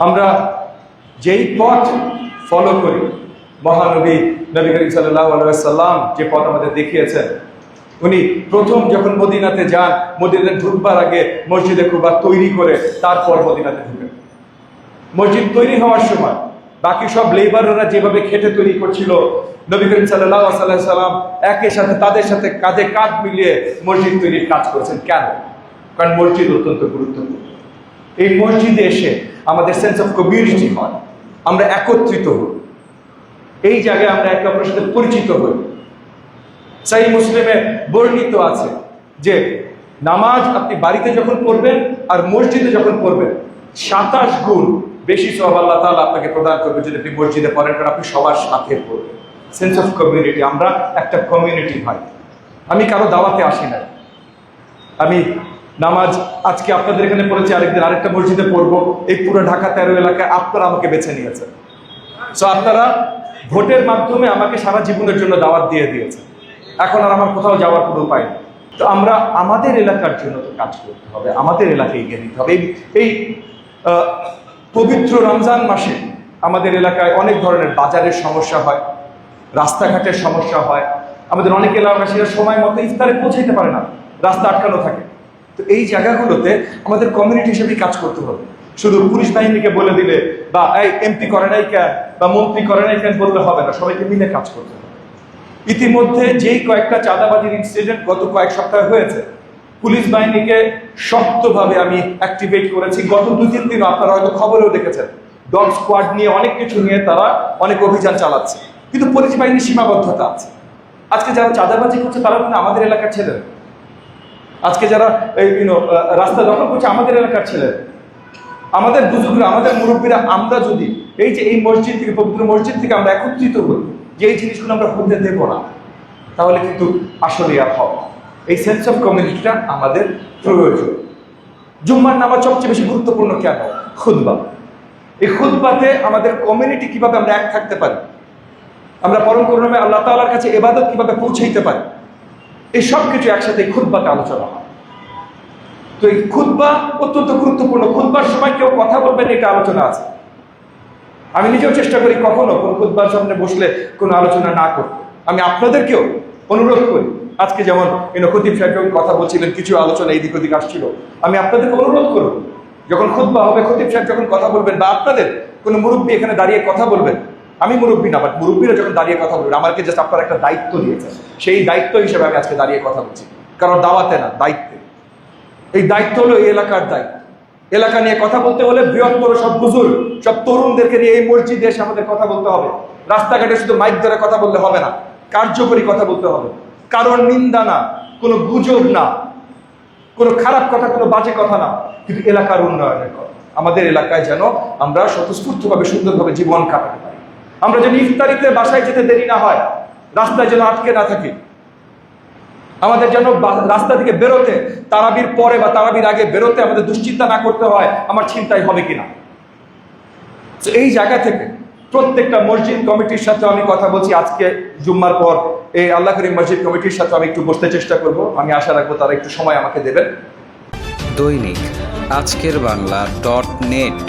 আমরা যেই পথ ফলো করি, মহানবী নবী করিম সাল্লাল্লাহু আলাইহি ওয়াসাল্লাম যে পথ আমাদের দেখিয়েছেন, উনি প্রথম যখন মদিনাতে যান, মদিনাতে ঢুকবার আগে মসজিদে কুবা তৈরি করে তারপর মদিনাতে ঢুকেন। মসজিদ তৈরি হওয়ার সময় বাকি সব লেবাররা যেভাবে খেটে তৈরি করছিল, নবী করিম সাল্লাল্লাহু আলাইহি সাল্লাম একের সাথে তাদের সাথে কাঁধে কাঁধ মিলিয়ে মসজিদ তৈরির কাজ করেছেন। কেন? কারণ মসজিদ অত্যন্ত গুরুত্বপূর্ণ। এই মসজিদে এসে আমাদের সেন্স অফ কমিউনিটি হয়, আমরা একত্রিত হই, এই জায়গায় আমরা একে অপরের সাথে পরিচিত হই। সহিহ মুসলিমে বর্ণিত আছে যে নামাজ আপনি বাড়িতে যখন পড়বেন আর মসজিদে যখন পড়বেন 27 গুণ বেশি সওয়াব আল্লাহ তাআলা আপনাকে প্রদান করবে যদি আপনি মসজিদে পড়েন, কারণ আপনি সবার সাথে পড়বেন। সেন্স অফ কমিউনিটি, আমরা একটা কমিউনিটি ভাই। আমি কারো দাওয়াতে আসি না, আমি নামাজ আজকে আপনাদের এখানে পড়েছি, আরেকদিন আরেকটা মসজিদে পড়বো। এই পুরো ঢাকা 13 এলাকায় আপনারা আমাকে বেছে নিয়েছেন। সো আপনারা ভোটের মাধ্যমে আমাকে সারা জীবনের জন্য দাওয়াত দিয়ে দিয়েছেন, এখন আর আমার কোথাও যাওয়ার কোনো উপায় নেই। তো আমরা আমাদের এলাকার জন্য তো কাজ করতে হবে, আমাদের এলাকায় এগিয়ে নিতে হবে। এই পবিত্র রমজান মাসে আমাদের এলাকায় অনেক ধরনের বাজারের সমস্যা হয়, রাস্তাঘাটের সমস্যা হয়। আমাদের অনেক এলাকাবাসীরা সময় মতো ইফতারে পৌঁছাইতে পারে না, রাস্তা আটকানো থাকে। তো এই জায়গাগুলোতে আমাদের কমিউনিটি হিসেবে কাজ করতে হবে। শুধু পুলিশ বাহিনীকে বলে দিলে বা এই এমপি করে নাই কেন বা মন্ত্রী করে নাই কেন বললে হবে না, সবাইকে মিলে কাজ করতে হবে। ইতিমধ্যে যেই কয়েকটা চাঁদাবাজির ইনসিডেন্ট গত কয়েক সপ্তাহ হয়েছে, পুলিশ বাহিনীকে শক্তভাবে আমি অ্যাক্টিভেট করেছি। গত 2-3 দিন আপনারা হয়তো খবরেও দেখেছেন, ডগ স্কোয়াড নিয়ে অনেক কিছু নিয়ে তারা অনেক অভিযান চালাচ্ছে, কিন্তু পুলিশ বাহিনীর সীমাবদ্ধতা আছে। আজকে যারা চাঁদাবাজি করছে তারা কিন্তু আমাদের এলাকার ছেলে, আজকে যারা রাস্তা দখল করছে আমাদের এলাকার ছেলে, আমাদের বুজুর্গরা, আমাদের মুরব্বীরা। আমরা যদি এই যে এই মসজিদ থেকে, পবিত্র মসজিদ থেকে আমরা একত্রিত হই যে এই জিনিসগুলো আমরা হতে দেব না, তাহলে কিন্তু আসলে আর হবে। এই সেন্স অফ কমিউনিটিটা আমাদের প্রয়োজন। জুম্মার নামাজ সবচেয়ে বেশি গুরুত্বপূর্ণ কেন? খুতবা। এই খুতবাতে আমাদের কমিউনিটি কিভাবে আমরা এক থাকতে পারি, আমরা পরম করুণাময় আল্লাহ তাআলার কাছে ইবাদত কিভাবে পৌঁছাইতে পারি, এই সব কিছু একসাথে খুতবাতে আলোচনা হয়। তো এই খুতবা অত্যন্ত গুরুত্বপূর্ণ। খুতবার সময় কেউ কথা বলবেন, এটা আলোচনা আছে। আমি নিজেও চেষ্টা করি কখনো কোনো খুতবার সামনে বসলে কোনো আলোচনা না করতে। আমি আপনাদেরকেও অনুরোধ করি, আজকে যেমন খতিব সাহেব যখন কথা বলছিলেন, কিছু আলোচনা এইদিক ওদিক আসছিল, আমি আপনাদেরকে অনুরোধ করব যখন খুতবা হবে, খতিব সাহেব যখন কথা বলবেন বা আপনাদের কোনো মুরব্বী এখানে দাঁড়িয়ে কথা বলবেন, আমি মুরব্বী না, বাট মুরব্বীরা যখন দাঁড়িয়ে কথা বলবেন, আমাকে জাস্ট আপনারা একটা দায়িত্ব দিয়েছেন, সেই দায়িত্ব হিসেবে আমি আজকে দাঁড়িয়ে কথা বলছি। কারণ দাওয়াতে না, দায়িত্বে। এই দায়িত্ব হলো এই এলাকার দায়িত্ব। এলাকা নিয়ে কথা বলতে হলে বৃহত্তর সব বুজুর্গ, সব তরুণদেরকে নিয়ে এই মসজিদে এসে আমাদের কথা বলতে হবে। রাস্তাঘাটে শুধু মাইক ধরে কথা বললে হবে না, কার্যকরী কথা বলতে হবে। কারণ নিন্দা না, কোনো গুজব না, কোনো খারাপ কথা, কোনো বাজে কথা না, কিন্তু এলাকার উন্নয়নের কথা। আমাদের এলাকায় যেন আমরা স্বতঃস্ফূর্তভাবে সুন্দরভাবে জীবন কাটাতে পারি। আমরা যেন ইফতারিতে বাসায় যেতে দেরি না হয়, রাস্তায় যেন আটকে না থাকি। আমাদের যেন রাস্তা থেকে বেরোতে, তারাবির পরে বা তারাবির আগে বেরোতে আমাদের দুশ্চিন্তা না করতে হয় আমার ছিনতাই হবে কিনা। এই জায়গা থেকে প্রত্যেকটা মসজিদ কমিটির সাথে আমি কথা বলছি। আজকে জুম্মার পর এই আল্লাহ করিম মসজিদ কমিটির সাথে আমি একটু বসতে চেষ্টা করব। আমি আশা রাখবো তারা একটু সময় আমাকে দেবেন। দৈনিক আজকের বাংলা .net